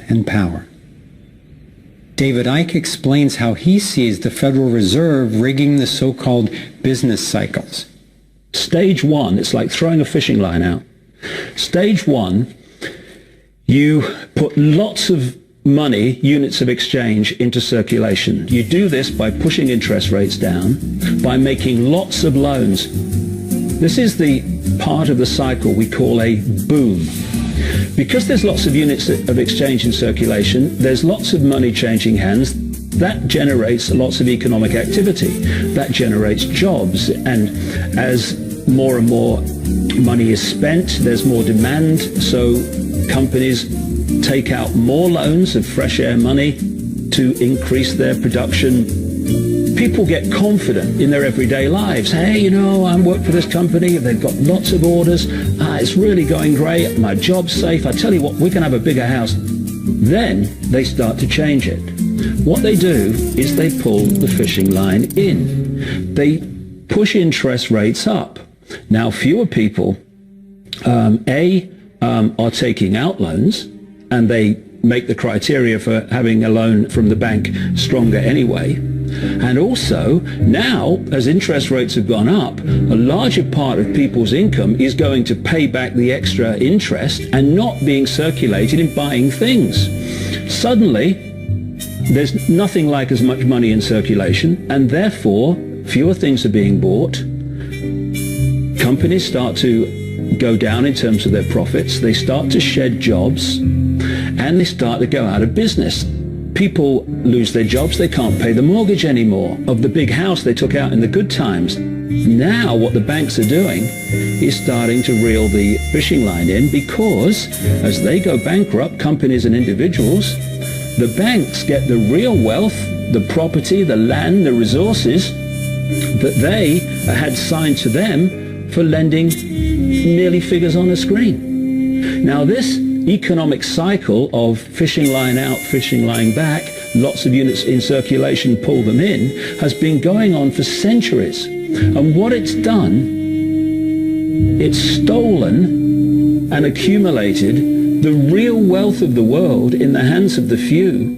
and power. David Icke explains how he sees the Federal Reserve rigging the so-called business cycles. Stage one, it's like throwing a fishing line out. Stage one, you put lots of money, units of exchange, into circulation. You do this by pushing interest rates down, by making lots of loans. This is the part of the cycle we call a boom. Because there's lots of units of exchange in circulation, there's lots of money changing hands. That generates lots of economic activity. That generates jobs. And as more and more money is spent, there's more demand. So companies take out more loans of fresh air money to increase their production. People get confident in their everyday lives. Hey, you know, I work for this company. They've got lots of orders. It's really going great. My job's safe. I tell you what, we can have a bigger house. Then they start to change it. What they do is they pull the fishing line in. They push interest rates up. Now, fewer people, are taking out loans, and they make the criteria for having a loan from the bank stronger anyway. And also, now, as interest rates have gone up, a larger part of people's income is going to pay back the extra interest and not being circulated in buying things. Suddenly, there's nothing like as much money in circulation, and therefore, fewer things are being bought. Companies start to go down in terms of their profits. They start to shed jobs, and they start to go out of business. People lose their jobs. They can't pay the mortgage anymore of the big house they took out in the good times. Now what the banks are doing is starting to reel the fishing line in, because as they go bankrupt, companies and individuals, the banks get the real wealth, the property, the land, the resources that they had signed to them for lending merely figures on a screen. Now this economic cycle of fishing line out, fishing line back, lots of units in circulation, pull them in, has been going on for centuries. And what it's done, it's stolen and accumulated the real wealth of the world in the hands of the few,